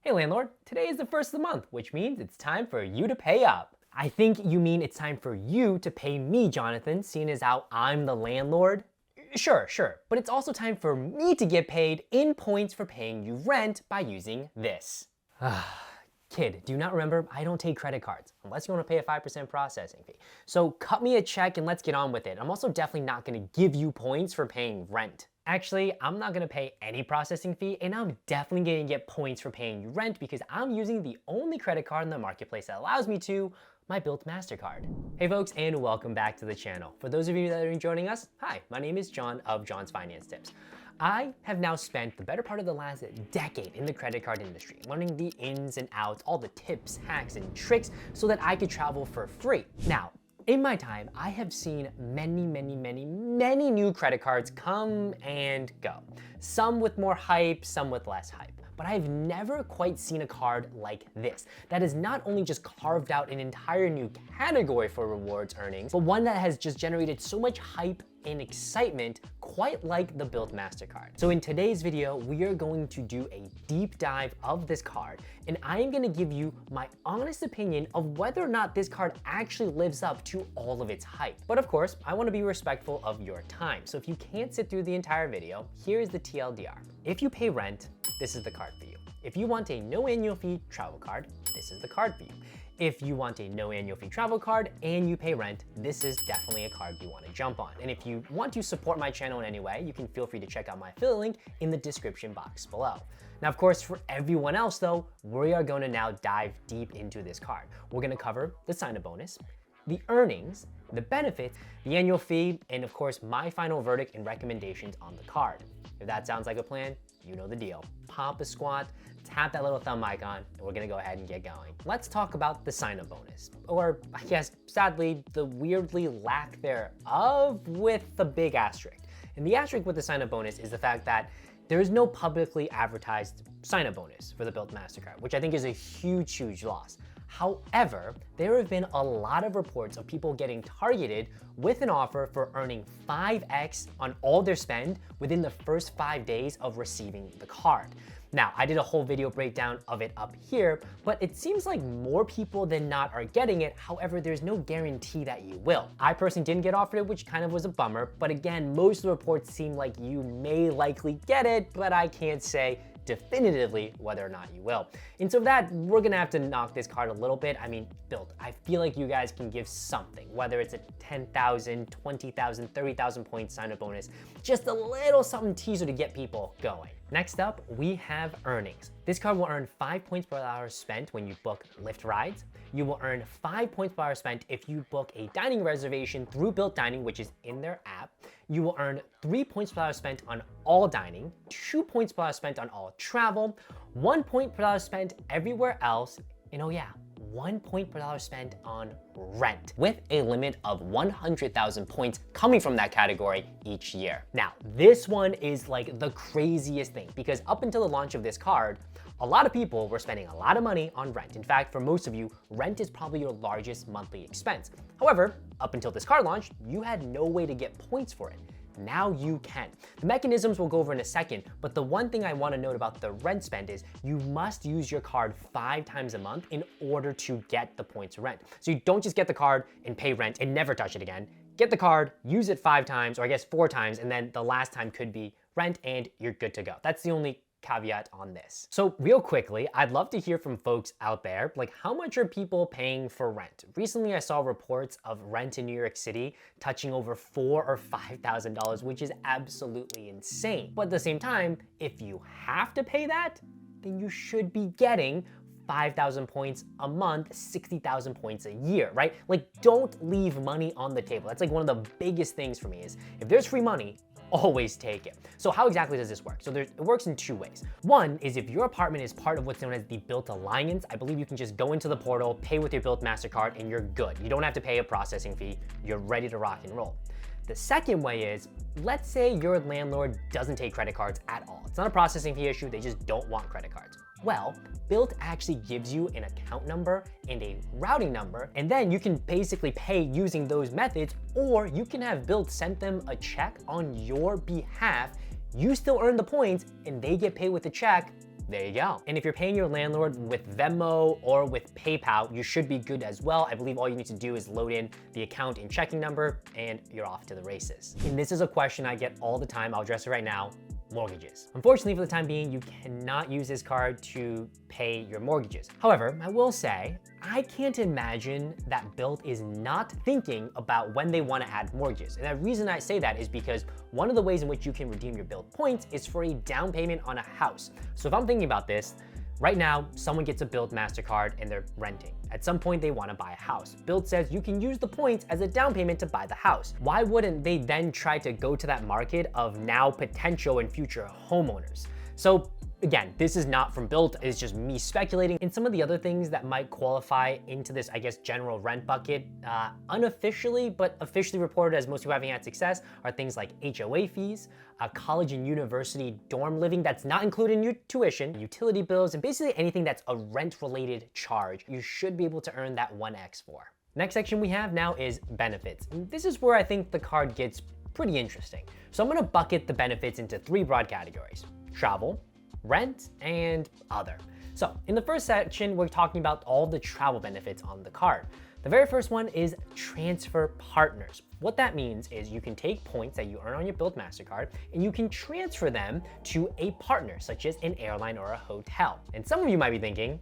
Hey landlord, today is the first of the month, which means it's time for you to pay up. I think you mean it's time for you to pay me, Jonathan, seeing as how I'm the landlord. Sure, but it's also time for me to get paid in points for paying you rent by using this. Kid, do you not remember? I don't take credit cards unless you want to pay a 5% processing fee. So cut me a check and let's get on with it. I'm also definitely not going to give you points for paying rent. Actually, I'm not going to pay any processing fee, and I'm definitely going to get points for paying you rent because I'm using the only credit card in the marketplace that allows me to, my Bilt Mastercard. Hey folks, and welcome back to the channel. For those of you that are joining us, hi, my name is John of John's Finance Tips. I have now spent the better part of the last decade in the credit card industry, learning the ins and outs, all the tips, hacks, and tricks so that I could travel for free. Now, in my time, I have seen many new credit cards come and go. Some with more hype, some with less hype. But I've never quite seen a card like this that has not only just carved out an entire new category for rewards earnings, but one that has just generated so much hype and excitement, quite like the Bilt Mastercard. So in today's video, we are going to do a deep dive of this card, and I am gonna give you my honest opinion of whether or not this card actually lives up to all of its hype. But of course, I wanna be respectful of your time. So if you can't sit through the entire video, here is the TLDR. If you pay rent, this is the card for you. If you want a no annual fee travel card, this is the card for you. If you want a no annual fee travel card and you pay rent, this is definitely a card you want to jump on. And if you want to support my channel in any way, you can feel free to check out my affiliate link in the description box below. Now, of course, for everyone else though, we are going to now dive deep into this card. We're going to cover the sign-up bonus, the earnings, the benefits, the annual fee, and of course, my final verdict and recommendations on the card. If that sounds like a plan, you know the deal. Pop a squat, tap that little thumb icon, and we're gonna go ahead and get going. Let's talk about the sign-up bonus, or I guess, sadly, the weirdly lack thereof with the big asterisk. And the asterisk with the sign-up bonus is the fact that there is no publicly advertised sign-up bonus for the Bilt Mastercard, which I think is a huge loss. However, there have been a lot of reports of people getting targeted with an offer for earning 5x on all their spend within the first 5 days of receiving the card. Now, I did a whole video breakdown of it up here, but it seems like more people than not are getting it. However, there's no guarantee that you will. I personally didn't get offered it, which kind of was a bummer. But again, most of the reports seem like you may likely get it, but I can't say definitively whether or not you will. And so that, we're gonna have to knock this card a little bit. I mean, Bilt, I feel like you guys can give something, whether it's a 10,000, 20,000, 30,000 point sign-up bonus, just a little something teaser to get people going. Next up, we have earnings. This card will earn 5 points per hour spent when you book Lyft rides. You will earn 5 points per hour spent if you book a dining reservation through Bilt Dining, which is in their app. You will earn 3 points per hour spent on all dining, 2 points per hour spent on all travel, 1 point per hour spent everywhere else, and oh yeah, 1 point per dollar spent on rent, with a limit of 100,000 points coming from that category each year. Now, this one is like the craziest thing because up until the launch of this card, a lot of people were spending a lot of money on rent. In fact, for most of you, rent is probably your largest monthly expense. However, up until this card launch, you had no way to get points for it. Now you can. The mechanisms we'll go over in a second, but the one thing I want to note about the rent spend is you must use your card 5 times a month in order to get the points rent. So you don't just get the card and pay rent and never touch it again. Get the card, use it 5 times, or I guess 4 times, and then the last time could be rent and you're good to go. That's the only caveat on this. So real quickly, I'd love to hear from folks out there, like how much are people paying for rent? Recently, I saw reports of rent in New York City touching over $4,000 or $5,000, which is absolutely insane. But at the same time, if you have to pay that, then you should be getting 5,000 points a month, 60,000 points a year, right? Like, don't leave money on the table. That's like one of the biggest things for me is if there's free money, always take it. So how exactly does this work? So it works in 2 ways. One is if your apartment is part of what's known as the Bilt Alliance, I believe you can just go into the portal, pay with your Bilt Mastercard, and you're good. You don't have to pay a processing fee. You're ready to rock and roll. The second way is, let's say your landlord doesn't take credit cards at all. It's not a processing fee issue, they just don't want credit cards. Well, Bilt actually gives you an account number and a routing number, and then you can basically pay using those methods, or you can have Bilt send them a check on your behalf. You still earn the points, and they get paid with the check There you go. And if you're paying your landlord with Venmo or with PayPal, you should be good as well. I believe all you need to do is load in the account and checking number and you're off to the races. And this is a question I get all the time. I'll address it right now. Mortgages. Unfortunately, for the time being, you cannot use this card to pay your mortgages. However, I will say, I can't imagine that Bilt is not thinking about when they want to add mortgages. And the reason I say that is because one of the ways in which you can redeem your Bilt points is for a down payment on a house. So if I'm thinking about this, right now, someone gets a Bilt Mastercard and they're renting. At some point, they want to buy a house. Bilt says you can use the points as a down payment to buy the house. Why wouldn't they then try to go to that market of now potential and future homeowners? So again, this is not from Bilt, it's just me speculating. And some of the other things that might qualify into this, I guess, general rent bucket, unofficially, but officially reported as most people having had success, are things like HOA fees, college and university dorm living that's not included in your tuition, utility bills, and basically anything that's a rent-related charge. You should be able to earn that 1x for. Next section we have now is benefits. And this is where I think the card gets pretty interesting. So I'm gonna bucket the benefits into 3 broad categories: travel, rent, and other. So in the first section, we're talking about all the travel benefits on the card. The very first one is transfer partners. What that means is you can take points that you earn on your Bilt Mastercard and you can transfer them to a partner, such as an airline or a hotel. And some of you might be thinking,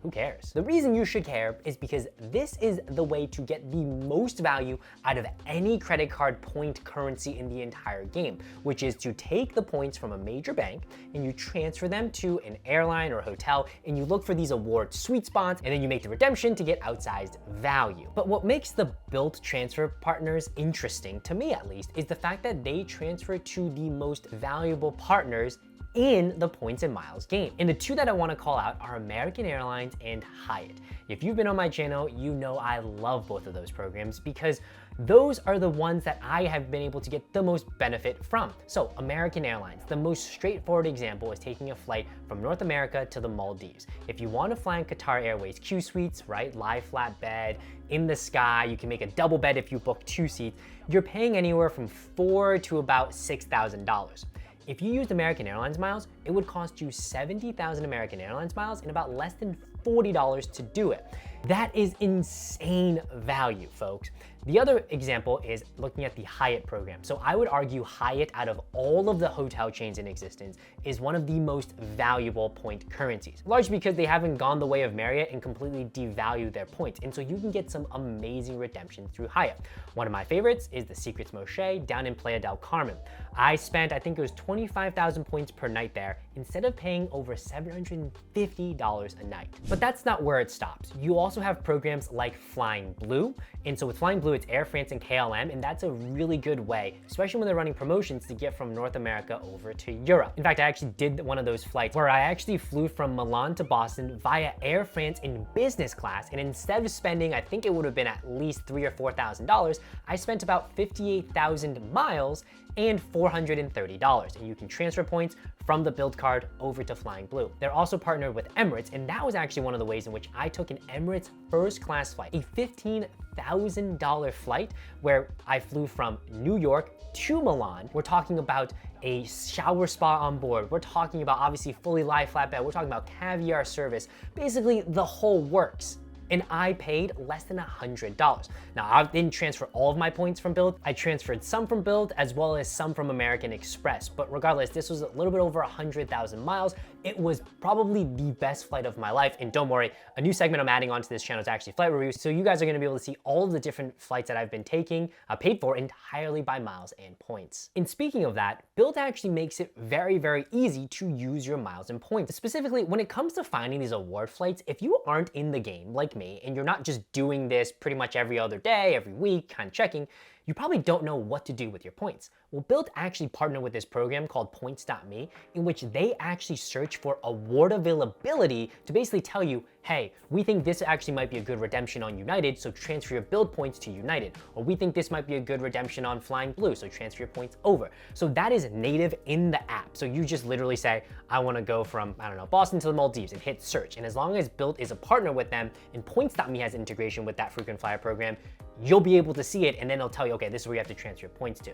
who cares? The reason you should care is because this is the way to get the most value out of any credit card point currency in the entire game, which is to take the points from a major bank and you transfer them to an airline or a hotel and you look for these award sweet spots and then you make the redemption to get outsized value. But what makes the Bilt transfer partners interesting, to me at least, is the fact that they transfer to the most valuable partners in the points and miles game. And the 2 that I want to call out are American Airlines and Hyatt. If you've been on my channel, you know I love both of those programs because those are the ones that I have been able to get the most benefit from. So American Airlines, the most straightforward example is taking a flight from North America to the Maldives. If you want to fly in Qatar Airways Q suites, right, lie flat bed, in the sky, you can make a double bed if you book 2 seats, you're paying anywhere from $4,000 to about $6,000. If you used American Airlines miles, it would cost you 70,000 American Airlines miles and about less than $40 to do it. That is insane value, folks. The other example is looking at the Hyatt program. So I would argue Hyatt, out of all of the hotel chains in existence, is one of the most valuable point currencies, largely because they haven't gone the way of Marriott and completely devalued their points. And so you can get some amazing redemptions through Hyatt. One of my favorites is the Secrets Moché down in Playa del Carmen. I spent, I think it was 25,000 points per night there instead of paying over $750 a night. But that's not where it stops. You also have programs like Flying Blue. And so with Flying Blue, it's Air France and KLM, and that's a really good way, especially when they're running promotions, to get from North America over to Europe. In fact, I actually did one of those flights where I actually flew from Milan to Boston via Air France in business class, and instead of spending, I think it would have been at least $3,000 or $4,000, I spent about 58,000 miles and $430, and you can transfer points from the Bilt card over to Flying Blue. They're also partnered with Emirates, and that was actually one of the ways in which I took an Emirates first class flight, a $15,000 flight where I flew from New York to Milan. We're talking about a shower spa on board. We're talking about obviously fully lie flat bed. We're talking about caviar service, basically the whole works. And I paid less than $100. Now, I didn't transfer all of my points from Bilt. I transferred some from Bilt as well as some from American Express. But regardless, this was a little bit over 100,000 miles. It was probably the best flight of my life. And don't worry, a new segment I'm adding onto this channel is actually flight reviews. So you guys are gonna be able to see all of the different flights that I've been taking, paid for entirely by miles and points. And speaking of that, Bilt actually makes it very, very easy to use your miles and points. Specifically, when it comes to finding these award flights, if you aren't in the game like me, and you're not just doing this pretty much every other day, every week, kind of checking, you probably don't know what to do with your points. Well, Bilt actually partnered with this program called Points.me, in which they actually search for award availability to basically tell you, hey, we think this actually might be a good redemption on United, so transfer your Bilt points to United. Or we think this might be a good redemption on Flying Blue, so transfer your points over. So that is native in the app. So you just literally say, I want to go from, I don't know, Boston to the Maldives, and hit search. And as long as Bilt is a partner with them and Points.me has integration with that frequent flyer program, you'll be able to see it, and then it'll tell you, okay, this is where you have to transfer your points to.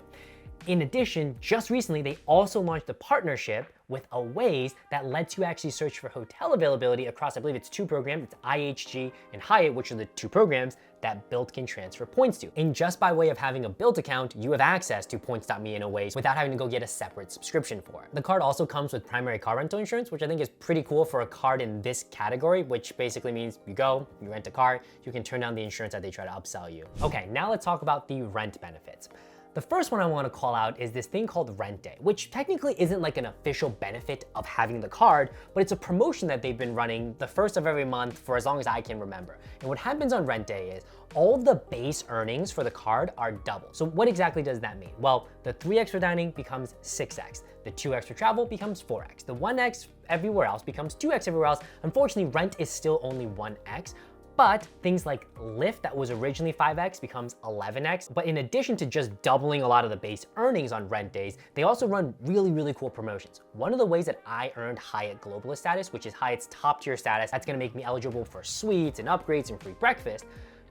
In addition, just recently, they also launched a partnership with a Waze that lets you actually search for hotel availability across, I believe it's 2 programs, it's IHG and Hyatt, which are the 2 programs that Bilt can transfer points to. And just by way of having a Bilt account, you have access to points.me in a Waze without having to go get a separate subscription for it. The card also comes with primary car rental insurance, which I think is pretty cool for a card in this category, which basically means you go, you rent a car, you can turn down the insurance that they try to upsell you. Okay, now let's talk about the rent benefits. The first one I want to call out is this thing called Rent Day, which technically isn't like an official benefit of having the card, but it's a promotion that they've been running the first of every month for as long as I can remember. And what happens on Rent Day is all of the base earnings for the card are double. So what exactly does that mean? Well, the 3x for dining becomes 6x. The 2x for travel becomes 4x. The 1x everywhere else becomes 2x everywhere else. Unfortunately, rent is still only 1x. But things like Lyft that was originally 5x becomes 11x. But in addition to just doubling a lot of the base earnings on rent days, they also run really, really cool promotions. One of the ways that I earned Hyatt Globalist status, which is Hyatt's top tier status, that's gonna make me eligible for suites and upgrades and free breakfast,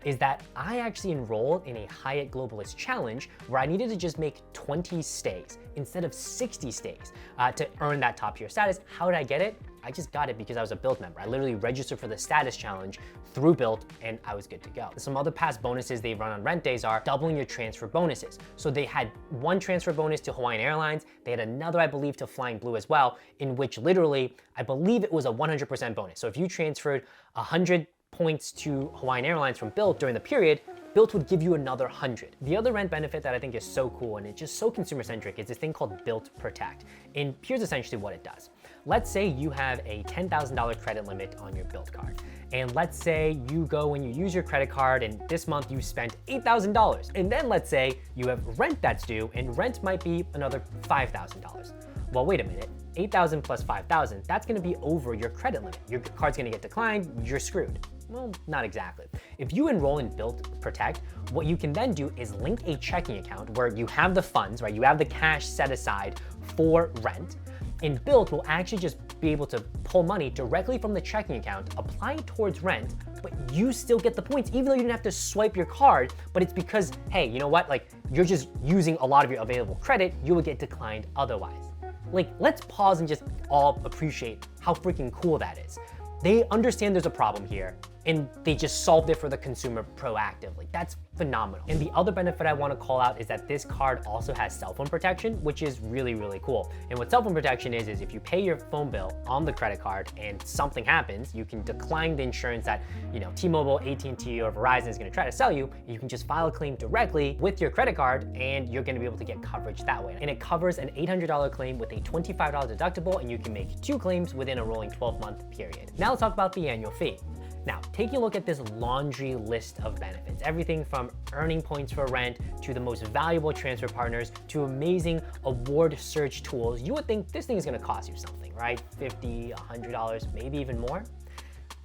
is that I actually enrolled in a Hyatt Globalist challenge where I needed to just make 20 stays instead of 60 stays to earn that top tier status. How did I get it? I just got it because I was a Bilt member. I literally registered for the status challenge through Bilt and I was good to go. Some other past bonuses they run on rent days are doubling your transfer bonuses. So they had one transfer bonus to Hawaiian Airlines. They had another, I believe, to Flying Blue as well, in which literally, I believe it was a 100% bonus. So if you transferred 100 points to Hawaiian Airlines from Bilt during the period, Bilt would give you another 100. The other rent benefit that I think is so cool and it's just so consumer centric is this thing called Bilt Protect. And here's essentially what it does. Let's say you have a $10,000 credit limit on your Bilt card. And let's say you go and you use your credit card and this month you spent $8,000. And then let's say you have rent that's due and rent might be another $5,000. Well, wait a minute, 8,000 plus 5,000, that's gonna be over your credit limit. Your card's gonna get declined, you're screwed. Well, not exactly. If you enroll in Bilt Protect, what you can then do is link a checking account where you have the funds, right? You have the cash set aside for rent, and Bilt will actually just be able to pull money directly from the checking account, apply it towards rent, but you still get the points, even though you didn't have to swipe your card, but it's because, hey, you know what? Like, you're just using a lot of your available credit, you would get declined otherwise. Like, let's pause and just all appreciate how freaking cool that is. They understand there's a problem here, and they just solved it for the consumer proactively. That's phenomenal. And the other benefit I want to call out is that this card also has cell phone protection, which is really, really cool. And what cell phone protection is if you pay your phone bill on the credit card and something happens, you can decline the insurance that, you know, T-Mobile, AT&T, or Verizon is going to try to sell you. You can just file a claim directly with your credit card and you're going to be able to get coverage that way. And it covers an $800 claim with a $25 deductible, and you can make 2 claims within a rolling 12-month period. Now let's talk about the annual fee. Now, taking a look at this laundry list of benefits, everything from earning points for rent to the most valuable transfer partners to amazing award search tools, you would think this thing is gonna cost you something, right? $50, $100, maybe even more.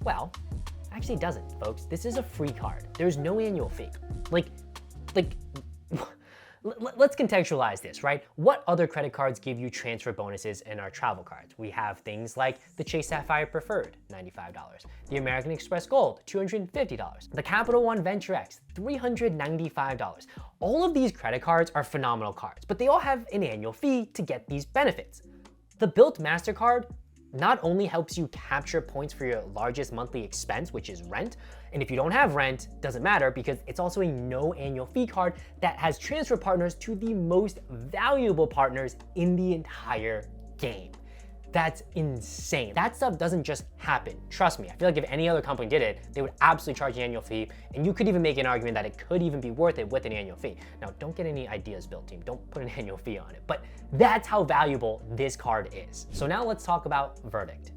Well, actually it doesn't, folks. This is a free card. There's no annual fee. Let's contextualize this, right? What other credit cards give you transfer bonuses in our travel cards? We have things like the Chase Sapphire Preferred, $95. The American Express Gold, $250. The Capital One Venture X, $395. All of these credit cards are phenomenal cards, but they all have an annual fee to get these benefits. The Bilt Mastercard not only helps you capture points for your largest monthly expense, which is rent, and if you don't have rent, doesn't matter because it's also a no annual fee card that has transfer partners to the most valuable partners in the entire game. That's insane. That stuff doesn't just happen. Trust me, I feel like if any other company did it, they would absolutely charge an annual fee, and you could even make an argument that it could even be worth it with an annual fee. Now, don't get any ideas, Bilt team. Don't put an annual fee on it, but that's how valuable this card is. So now let's talk about verdict.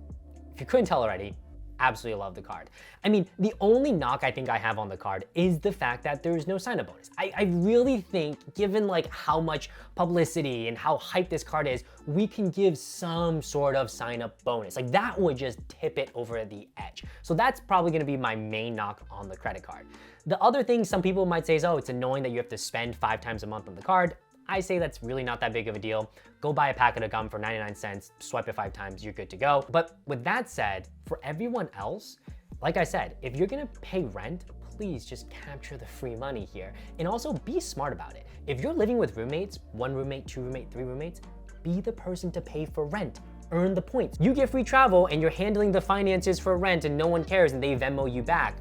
If you couldn't tell already, absolutely love the card. I mean, the only knock I think I have on the card is the fact that there's no sign-up bonus. I really think, given like how much publicity and how hyped this card is, we can give some sort of sign-up bonus. Like that would just tip it over the edge. So that's probably gonna be my main knock on the credit card. The other thing some people might say is, oh, it's annoying that you have to spend 5 times a month on the card. I say that's really not that big of a deal. Go buy a packet of gum for 99 cents, swipe it 5 times, you're good to go. But with that said, for everyone else, like I said, if you're gonna pay rent, please just capture the free money here. And also be smart about it. If you're living with roommates, 1 roommate, 2 roommate, 3 roommates, be the person to pay for rent. Earn the points. You get free travel and you're handling the finances for rent and no one cares and they Venmo you back.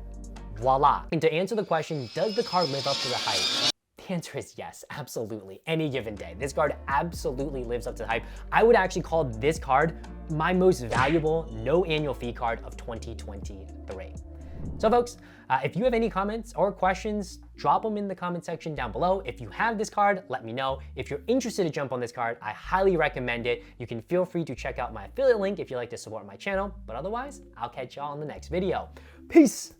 Voila. And to answer the question, does the card live up to the hype? The answer is yes, absolutely. Any given day. This card absolutely lives up to the hype. I would actually call this card my most valuable no annual fee card of 2023. So folks, if you have any comments or questions, drop them in the comment section down below. If you have this card, let me know. If you're interested to jump on this card, I highly recommend it. You can feel free to check out my affiliate link if you'd like to support my channel, but otherwise, I'll catch y'all in the next video. Peace!